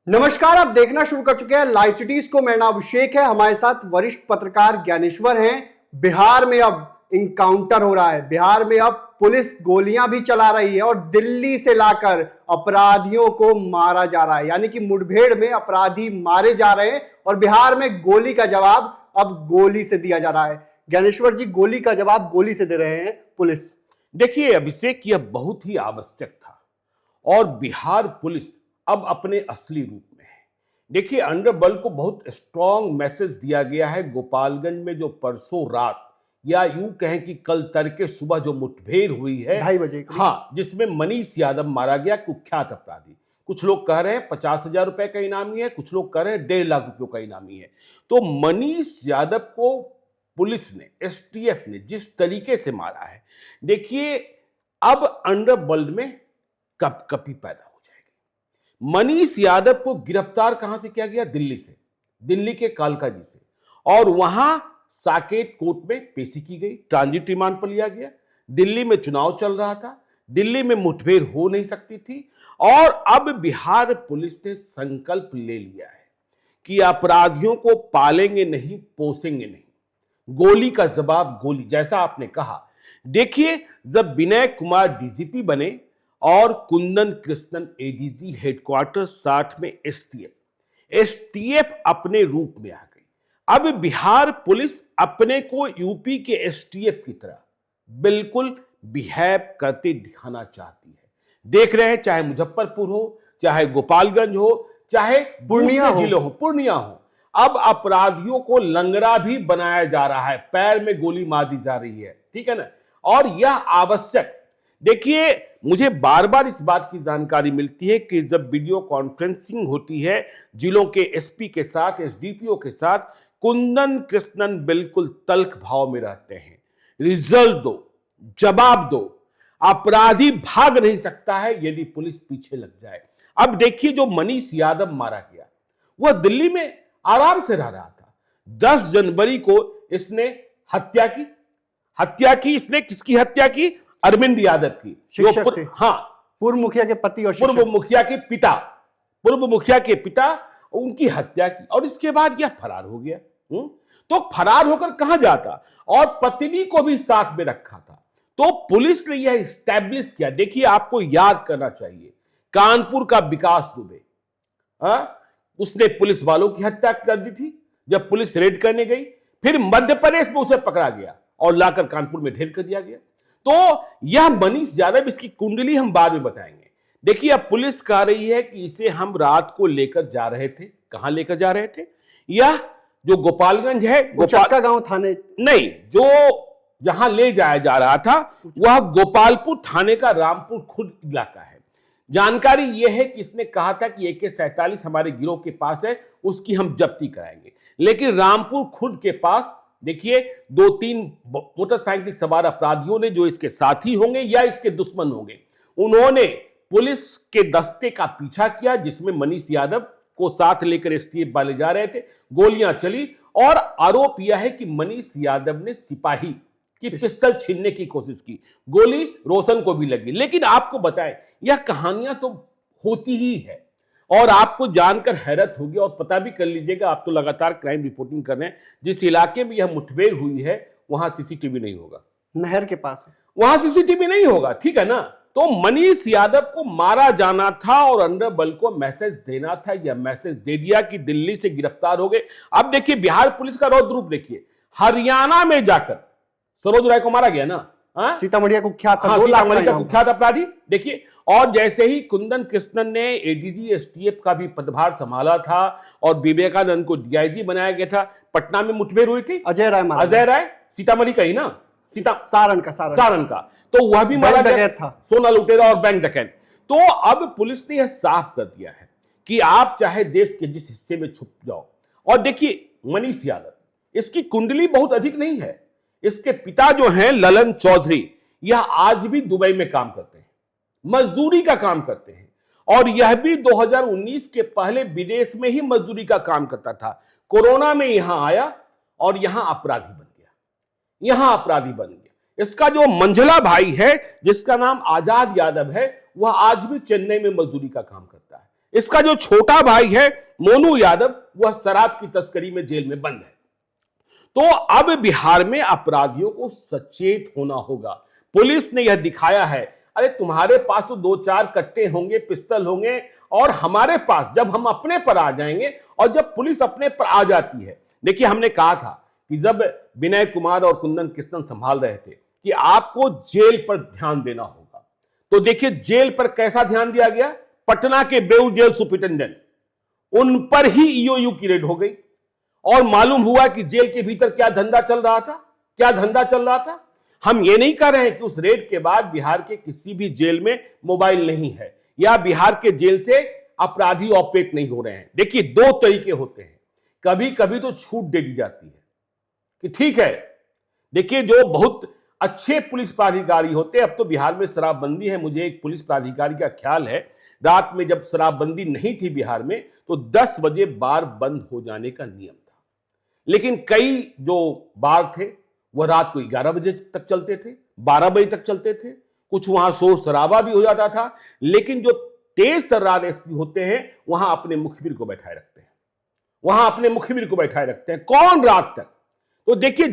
नमस्कार, आप देखना शुरू कर चुके हैं लाइव सिटीज को। मेरा नाम अभिषेक है, हमारे साथ वरिष्ठ पत्रकार ज्ञानेश्वर हैं। बिहार में अब इनकाउंटर हो रहा है। बिहार में अब पुलिस गोलियां भी चला रही है और दिल्ली से लाकर अपराधियों को मारा जा रहा है, यानी कि मुठभेड़ में अपराधी मारे जा रहे हैं और बिहार में गोली का जवाब अब गोली से दिया जा रहा है। ज्ञानेश्वर जी, गोली का जवाब गोली से दे रहे हैं पुलिस। देखिए अभिषेक, यह बहुत ही आवश्यक था और बिहार पुलिस अब अपने असली रूप में है। देखिए, अंडरवर्ल्ड को बहुत स्ट्रॉन्ग मैसेज दिया गया है। गोपालगंज में जो परसों रात या यूं कहें कि कल तड़के सुबह जो मुठभेड़ हुई है 2:30 बजे, हाँ, जिसमें मनीष यादव मारा गया, कुख्यात अपराधी। कुछ लोग कह रहे हैं 50,000 रुपए का इनामी है, कुछ लोग कह रहे हैं 1.5 लाख रुपयों का इनामी है। तो मनीष यादव को पुलिस ने, एसटीएफ ने जिस तरीके से मारा है, देखिए अब अंडरवर्ल्ड में कपकपी पैदा हो जाएगी। मनीष यादव को गिरफ्तार कहां से किया गया? दिल्ली से, दिल्ली के कालकाजी से, और वहां साकेत कोर्ट में पेशी की गई, ट्रांजिट रिमांड पर लिया गया। दिल्ली में चुनाव चल रहा था, दिल्ली में मुठभेड़ हो नहीं सकती थी, और अब बिहार पुलिस ने संकल्प ले लिया है कि अपराधियों को पालेंगे नहीं, पोसेंगे नहीं। गोली का जवाब गोली, जैसा आपने कहा। देखिए, जब विनय कुमार डीजीपी बने और कुंदन कृष्णन एडीजी हेडक्वार्टर 60 में एसटीएफ अपने रूप में आ गई। अब बिहार पुलिस अपने को यूपी के एसटीएफ की तरह बिल्कुल बिहेव करते दिखाना चाहती है। देख रहे हैं, चाहे मुजफ्फरपुर हो, चाहे गोपालगंज हो, चाहे पूर्णिया हो, अब अपराधियों को लंगड़ा भी बनाया जा रहा है, पैर में गोली मार दी जा रही है, ठीक है ना। और यह आवश्यक, देखिए मुझे बार बार इस बात की जानकारी मिलती है कि जब वीडियो कॉन्फ्रेंसिंग होती है जिलों के एसपी के साथ, एसडीपीओ के साथ, कुंदन कृष्णन बिल्कुल तल्ख भाव में रहते हैं। रिजल्ट दो, जवाब दो, अपराधी भाग नहीं सकता है यदि पुलिस पीछे लग जाए। अब देखिए, जो मनीष यादव मारा गया, वह दिल्ली में आराम से रह रहा था। 10 जनवरी को इसने हत्या की। इसने किसकी हत्या की? अरविंद यादव की, पूर्व मुखिया के पति और पूर्व मुखिया के पिता, उनकी हत्या की, और इसके बाद यह फरार हो गया। तो फरार होकर कहां जाता? और पत्नी को भी साथ में रखा था। तो पुलिस ने यह स्टैब्लिश किया। देखिए, आपको याद करना चाहिए, कानपुर का विकास दुबे, उसने पुलिस वालों की हत्या कर दी थी जब पुलिस रेड करने गई। फिर मध्य प्रदेश में उसे पकड़ा गया और लाकर कानपुर में ढेर कर दिया गया। तो यह मनीष यादव, इसकी कुंडली हम बाद में बताएंगे। देखिए, अब पुलिस कह रही है कि इसे हम रात को लेकर जा रहे थे। कहां लेकर जा रहे थे? यह जो गोपालगंज है, चक्का गांव थाने नहीं, जो जहां ले जाया जा रहा था वह गोपालपुर थाने का रामपुर खुर्द इलाका है। जानकारी यह है कि इसने कहा था कि AK-47 हमारे गिरोह के पास है, उसकी हम जब्ती कराएंगे। लेकिन रामपुर खुर्द के पास देखिए 2-3 मोटरसाइकिल सवार अपराधियों ने, जो इसके साथी होंगे या इसके दुश्मन होंगे, उन्होंने पुलिस के दस्ते का पीछा किया, जिसमें मनीष यादव को साथ लेकर एसटीएफ वाले जा रहे थे। गोलियां चली और आरोप यह है कि मनीष यादव ने सिपाही की पिस्टल छीनने की कोशिश की। गोली रोशन को भी लगी। लेकिन आपको बताएं, यह कहानियां तो होती ही है और आपको जानकर हैरत होगी, और पता भी कर लीजिएगा, आप तो लगातार क्राइम रिपोर्टिंग कर रहे हैं। जिस इलाके में यह मुठभेड़ हुई है वहां सीसीटीवी नहीं होगा, नहर के पास है, वहां सीसीटीवी नहीं होगा, ठीक है ना। तो मनीष यादव को मारा जाना था और अंडरवर्ल्ड को मैसेज देना था। यह मैसेज दे दिया कि दिल्ली से गिरफ्तार हो गए। अब देखिए, बिहार पुलिस का रौद्र रूप देखिए। हरियाणा में जाकर सरोज राय को मारा गया ना, सीतामढ़ी का कुख्यात अपराधी। देखिए, और जैसे ही कुंदन कृष्णन ने एडीजी एसटीएफ का भी पदभार संभाला था और विवेकानंद को डीआईजी बनाया गया था, पटना में मुठभेड़ हुई थी। अजय राय सीतामढ़ी का ही ना, सारण का, तो वह भी मारा गया था, सोना लुटेरा और बैंक डकैत। तो अब पुलिस ने यह साफ कर दिया है कि आप चाहे देश के जिस हिस्से में छुप जाओ। और देखिए, मनीष यादव, इसकी कुंडली बहुत अधिक नहीं है। इसके पिता जो हैं ललन चौधरी, यह आज भी दुबई में काम करते हैं, मजदूरी का काम करते हैं, और यह भी 2019 के पहले विदेश में ही मजदूरी का काम करता था। कोरोना में यहां आया और यहां अपराधी बन गया। इसका जो मंझला भाई है, जिसका नाम आजाद यादव है, वह आज भी चेन्नई में मजदूरी का काम करता है। इसका जो छोटा भाई है मोनू यादव, वह शराब की तस्करी में जेल में बंद है। तो अब बिहार में अपराधियों को सचेत होना होगा। पुलिस ने यह दिखाया है, अरे तुम्हारे पास तो 2-4 कट्टे होंगे, पिस्तल होंगे, और हमारे पास जब हम अपने पर आ जाएंगे और जब पुलिस अपने पर आ जाती है। देखिए, हमने कहा था कि जब विनय कुमार और कुंदन कृष्णन संभाल रहे थे कि आपको जेल पर ध्यान देना होगा, तो देखिए जेल पर कैसा ध्यान दिया गया। पटना के बेऊर जेल सुपरिटेंडेंट, उन पर ही ईओयू की रेड हो गई और मालूम हुआ कि जेल के भीतर क्या धंधा चल रहा था, क्या धंधा चल रहा था। हम ये नहीं कह रहे हैं कि उस रेड के बाद बिहार के किसी भी जेल में मोबाइल नहीं है या बिहार के जेल से अपराधी ऑपरेट नहीं हो रहे हैं। देखिए, 2 तरीके होते हैं। कभी कभी तो छूट दे दी जाती है कि ठीक है, देखिए जो बहुत अच्छे पुलिस प्राधिकारी होते हैं, अब तो बिहार में शराबबंदी है। मुझे एक पुलिस प्राधिकारी का ख्याल है, रात में जब शराबबंदी नहीं थी बिहार में तो 10 बजे बार बंद हो जाने का नियम था, लेकिन कई जो बार थे वह रात को 11 बजे तक चलते थे, 12 बजे तक चलते थे। कुछ वहां शोर शराबा भी हो जाता था, लेकिन जो तेज तर्रार एसपी होते हैं वहां अपने मुखबिर को बैठाए रखते हैं, वहां अपने मुखबिर को बैठाए रखते हैं। कौन रात तक? तो देखिए,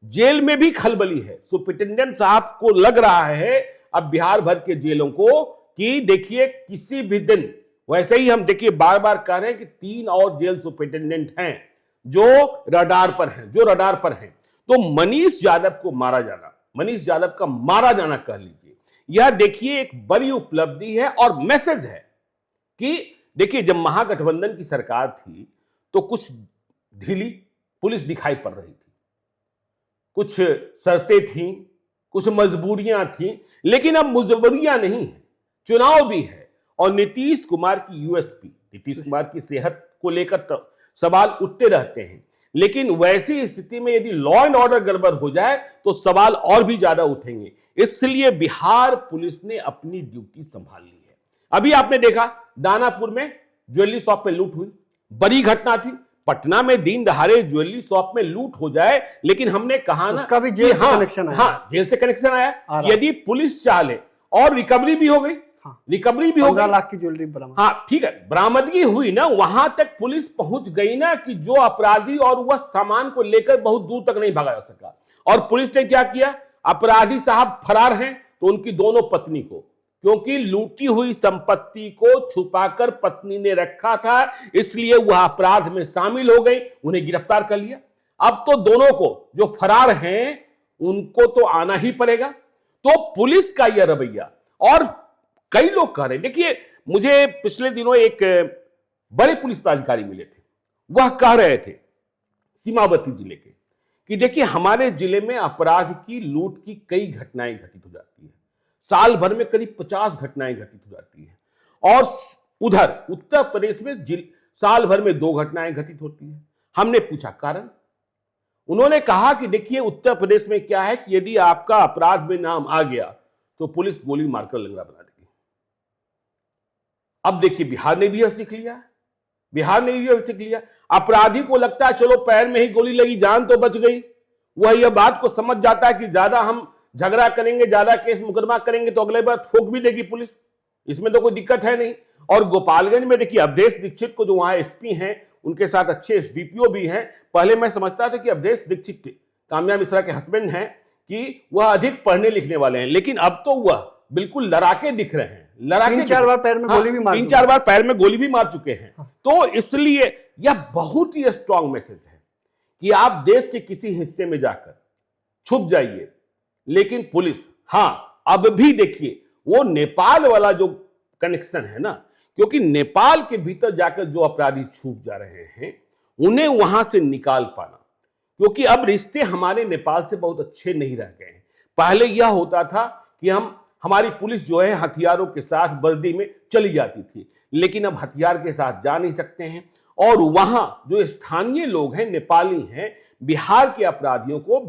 जेल में भी खलबली है। सुपरिटेंडेंट साहब को लग रहा है अब बिहार भर के जेलों को कि देखिए किसी भी दिन, वैसे ही हम देखिए बार बार कह रहे हैं कि 3 और जेल सुपरिटेंडेंट हैं जो रडार पर हैं। तो मनीष यादव को मारा जाना, मनीष यादव का मारा जाना कह लीजिए, यह देखिए एक बड़ी उपलब्धि है और मैसेज है कि देखिए जब महागठबंधन की सरकार थी तो कुछ ढीली पुलिस दिखाई पड़ रही थी, कुछ शर्तें थीं, कुछ मजबूरियां थीं, लेकिन अब मजबूरियां नहीं है, चुनाव भी है और नीतीश कुमार की यूएसपी, नीतीश कुमार की सेहत को लेकर तो सवाल उठते रहते हैं, लेकिन वैसी स्थिति में यदि लॉ एंड ऑर्डर गड़बड़ हो जाए तो सवाल और भी ज्यादा उठेंगे। इसलिए बिहार पुलिस ने अपनी ड्यूटी संभाल ली है। अभी आपने देखा दानापुर में ज्वेलरी शॉप में लूट हुई, बड़ी घटना थी। पटना में दिन दहाड़े ज्वेलरी शॉप में लूट हो जाए, लेकिन हमने कहा ना उसका भी जेल से कनेक्शन आया। हाँ, जेल से कनेक्शन आया। यदि पुलिस चाहे और रिकवरी भी हो गई, रिकवरी भी हो गई, 15 लाख की ज्वेलरी बरामद। हाँ ठीक है, बरामदगी हुई ना, वहां तक पुलिस पहुंच गई ना कि जो अपराधी और वह सामान को लेकर बहुत दूर तक नहीं भागा जा सका। और पुलिस ने क्या किया, अपराधी साहब फरार हैं तो उनकी दोनों पत्नी को, क्योंकि लूटी हुई संपत्ति को छुपाकर पत्नी ने रखा था, इसलिए वह अपराध में शामिल हो गई, उन्हें गिरफ्तार कर लिया। अब तो दोनों को, जो फरार हैं उनको तो आना ही पड़ेगा। तो पुलिस का यह रवैया, और कई लोग कह रहे हैं, देखिए मुझे पिछले दिनों एक बड़े पुलिस पदाधिकारी मिले थे, वह कह रहे थे सीमावर्ती जिले के कि देखिए हमारे जिले में अपराध की, लूट की कई घटनाएं घटित हो जाती है, साल भर में करीब 50 घटनाएं घटित हो जाती है, और उधर उत्तर प्रदेश में साल भर में 2 घटनाएं घटित होती है। हमने पूछा कारण, उन्होंने कहा कि देखिए उत्तर प्रदेश में क्या है कि यदि आपका अपराध में नाम आ गया तो पुलिस गोली मारकर लंगड़ा बना देगी। अब देखिए बिहार ने भी यह सीख लिया, बिहार ने भी यह सीख लिया। अपराधी को लगता है चलो पैर में ही गोली लगी, जान तो बच गई। वह यह बात को समझ जाता है कि ज्यादा हम झगड़ा करेंगे, ज्यादा केस मुकदमा करेंगे तो अगले बार ठोक भी देगी पुलिस, इसमें तो कोई दिक्कत है नहीं। और गोपालगंज में देखिए अवधेश दीक्षित को, जो वहां एसपी हैं, उनके साथ अच्छे एसडीपीओ भी हैं। पहले मैं समझता था कि अवधेश दीक्षित काम्या मिश्रा के हस्बैंड हैं कि वह अधिक पढ़ने लिखने वाले हैं, लेकिन अब तो वह बिल्कुल लड़ाके दिख रहे हैं। 3-4 बार पैर में गोली भी मार 3-4 बार पैर में गोली भी मार चुके हैं। तो इसलिए यह बहुत ही स्ट्रांग मैसेज है कि आप देश के किसी हिस्से में जाकर छुप जाइए, लेकिन पुलिस, हाँ अब भी देखिए वो नेपाल वाला जो कनेक्शन है ना, क्योंकि नेपाल के भीतर जाकर जो अपराधी छुप जा रहे हैं उन्हें वहां से निकाल पाना, क्योंकि अब रिश्ते हमारे नेपाल से बहुत अच्छे नहीं रह गए हैं। पहले यह होता था कि हमारी पुलिस जो है हथियारों के साथ वर्दी में चली जाती थी, लेकिन अब हथियार के साथ जा नहीं सकते हैं। और वहां जो स्थानीय लोग हैं, नेपाली हैं, बिहार के अपराधियों को,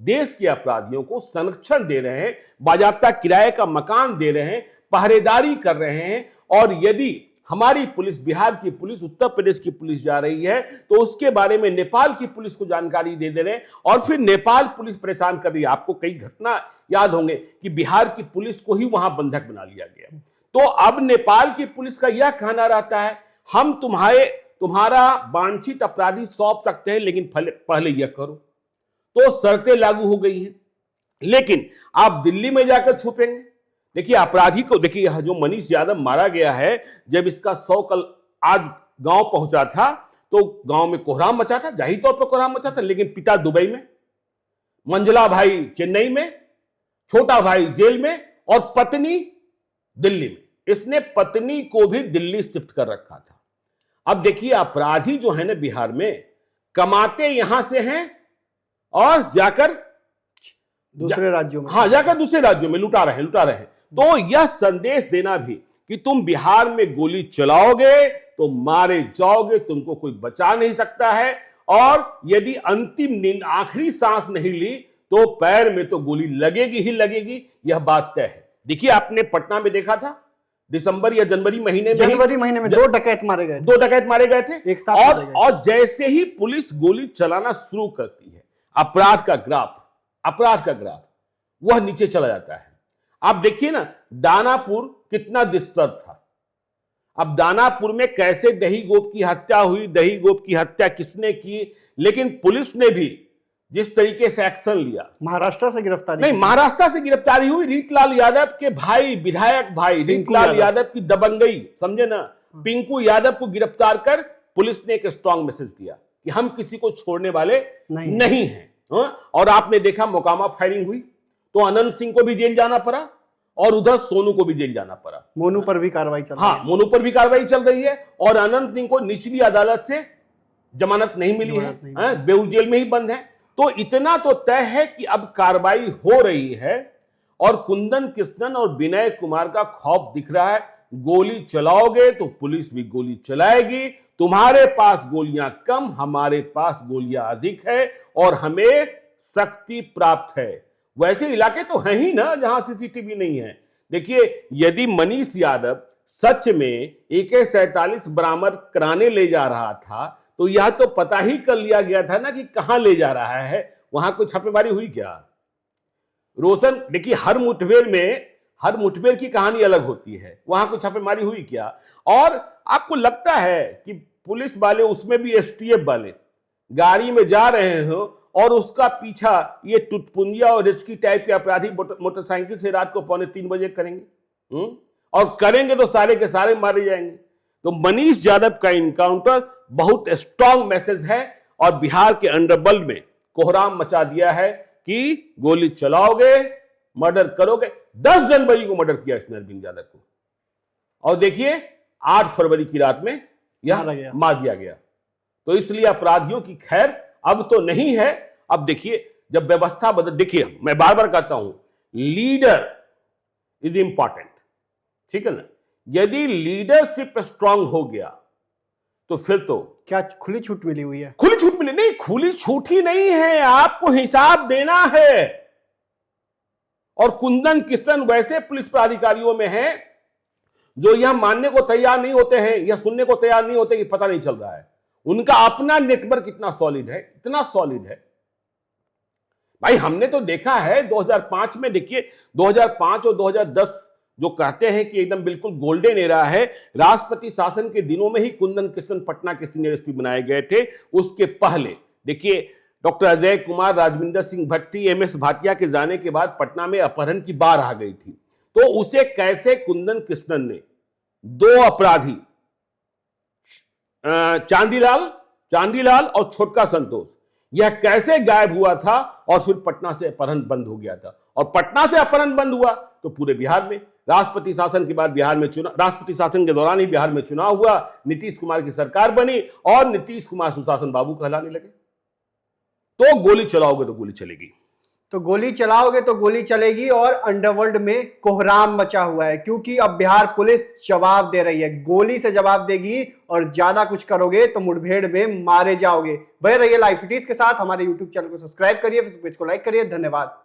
देश के अपराधियों को संरक्षण दे रहे हैं, बाजाबता किराए का मकान दे रहे हैं, पहरेदारी कर रहे हैं। और यदि हमारी पुलिस, बिहार की पुलिस उत्तर प्रदेश की पुलिस जा रही है तो उसके बारे में नेपाल की पुलिस को जानकारी दे रहे हैं, और फिर नेपाल पुलिस परेशान कर रही है। आपको कई घटना याद होंगे कि बिहार की पुलिस को ही वहां बंधक बना लिया गया। तो अब नेपाल की पुलिस का यह कहना रहता है, हम तुम्हारा वांछित अपराधी सौंप सकते हैं, लेकिन पहले यह करो। तो शर्तें लागू हो गई हैं, लेकिन आप दिल्ली में जाकर छुपेंगे। देखिए अपराधी को, देखिए जो मनीष यादव मारा गया है, जब इसका 100 कल आज गांव पहुंचा था तो गांव में कोहराम मचा था, जाहिर तौर पर कोहराम मचा था, लेकिन पिता दुबई में, मंझला भाई चेन्नई में, छोटा भाई जेल में और पत्नी दिल्ली में। इसने पत्नी को भी दिल्ली शिफ्ट कर रखा था। अब देखिए अपराधी जो है ना बिहार में, कमाते यहां से हैं और जाकर दूसरे राज्यों में, जाकर दूसरे राज्यों में लुटा रहे हैं। तो यह संदेश देना भी कि तुम बिहार में गोली चलाओगे तो मारे जाओगे, तुमको कोई बचा नहीं सकता है, और यदि अंतिम नींद आखिरी सांस नहीं ली तो पैर में तो गोली लगेगी ही लगेगी, यह बात तय है। देखिए आपने पटना में देखा था दिसंबर या जनवरी महीने में 2 डकैत मारे गए थे एक साथ। और जैसे ही पुलिस गोली चलाना शुरू करती है, अपराध का ग्राफ वह नीचे चला जाता है। आप देखिए ना दानापुर कितना डिस्टर्ब था। अब दानापुर में कैसे दही गोप की हत्या हुई, दही गोप की हत्या किसने की, लेकिन पुलिस ने भी जिस तरीके से एक्शन लिया, महाराष्ट्र से गिरफ्तारी हुई। रीतलाल यादव के भाई, विधायक भाई रीतलाल यादव की दबंगई, समझे ना, पिंकू यादव को गिरफ्तार कर पुलिस ने एक स्ट्रांग मैसेज दिया कि हम किसी को छोड़ने वाले नहीं हैं। और आपने देखा मोकामा फायरिंग हुई तो अनंत सिंह को भी जेल जाना पड़ा और उधर सोनू को भी जेल जाना पड़ा। मोनू पर भी कार्रवाई चल रही है और अनंत सिंह को निचली अदालत से जमानत नहीं मिली है, बेऊ जेल में ही बंद है। तो इतना तो तय है कि अब कार्रवाई हो रही है और कुंदन कृष्णन और विनय कुमार का खौफ दिख रहा है। गोली चलाओगे तो पुलिस भी गोली चलाएगी, तुम्हारे पास गोलियां कम, हमारे पास गोलियां अधिक है और हमें शक्ति प्राप्त है। वैसे इलाके तो हैं ही ना जहां सीसीटीवी नहीं है। देखिए यदि मनीष यादव सच में AK-47 बरामद कराने ले जा रहा था तो यह तो पता ही कर लिया गया था ना कि कहां ले जा रहा है। वहां कोई छापेमारी हुई क्या? रोशन, देखिए हर मुठभेड़ की कहानी अलग होती है, वहां कोई छापेमारी हुई क्या? और आपको लगता है कि पुलिस वाले, उसमें भी STF वाले गाड़ी में जा रहे हो और उसका पीछा ये टुटपुंजिया और रिचकी टाइप के अपराधी मोटरसाइकिल से रात को 2:45 बजे करेंगे? और करेंगे तो सारे के सारे मारे जाएंगे। तो मनीष यादव का इनकाउंटर बहुत स्ट्रांग मैसेज है और बिहार के अंडरवर्ल्ड में कोहराम मचा दिया है कि गोली चलाओगे, मर्डर करोगे। 10 जनवरी को मर्डर किया इसने अरविंद यादव को, और देखिए 8 फरवरी की रात में यह मार दिया गया। तो इसलिए अपराधियों की खैर अब तो नहीं है। अब देखिए जब व्यवस्था बदल, देखिए मैं बार बार कहता हूं लीडर इज इंपॉर्टेंट, ठीक है ना। यदि लीडरशिप स्ट्रांग हो गया तो फिर तो क्या खुली छूट मिली हुई है? खुली छूट मिली नहीं, खुली छूट ही नहीं है, आपको हिसाब देना है। और कुंदन किशन वैसे पुलिस पदाधिकारियों में है जो यह मानने को तैयार नहीं होते हैं, यह सुनने को तैयार नहीं होते कि पता नहीं चल रहा है। उनका अपना नेटवर्क इतना सॉलिड है, इतना सॉलिड है भाई। हमने तो देखा है 2005 में, देखिए 2005 और 2010 जो कहते हैं कि एकदम बिल्कुल गोल्डन एरा है, राष्ट्रपति शासन के दिनों में ही कुंदन कृष्णन पटना के सीनियर एसपी बनाए गए थे। उसके पहले देखिए डॉक्टर अजय कुमार, राजविंदर सिंह भट्टी, MS भाटिया के जाने के बाद पटना में अपहरण की बाढ़ आ गई थी। तो उसे कैसे कुंदन कृष्णन ने 2 अपराधी चांदीलाल और छोटका संतोष, यह कैसे गायब हुआ था और फिर पटना से अपहरण बंद हो गया था। और पटना से अपहरण बंद हुआ तो पूरे बिहार में राष्ट्रपति शासन के बाद राष्ट्रपति शासन के दौरान ही बिहार में चुनाव हुआ, नीतीश कुमार की सरकार बनी और नीतीश कुमार सुशासन बाबू कहलाने लगे। तो गोली चलाओगे तो गोली चलेगी, तो गोली चलाओगे तो गोली चलेगी। और अंडरवर्ल्ड में कोहराम मचा हुआ है क्योंकि अब बिहार पुलिस जवाब दे रही है, गोली से जवाब देगी और ज्यादा कुछ करोगे तो मुठभेड़ में मारे जाओगे। बने रहिए लाइव सिटीज के साथ, हमारे YouTube चैनल को सब्सक्राइब करिए, फेसबुक पेज को लाइक करिए। धन्यवाद।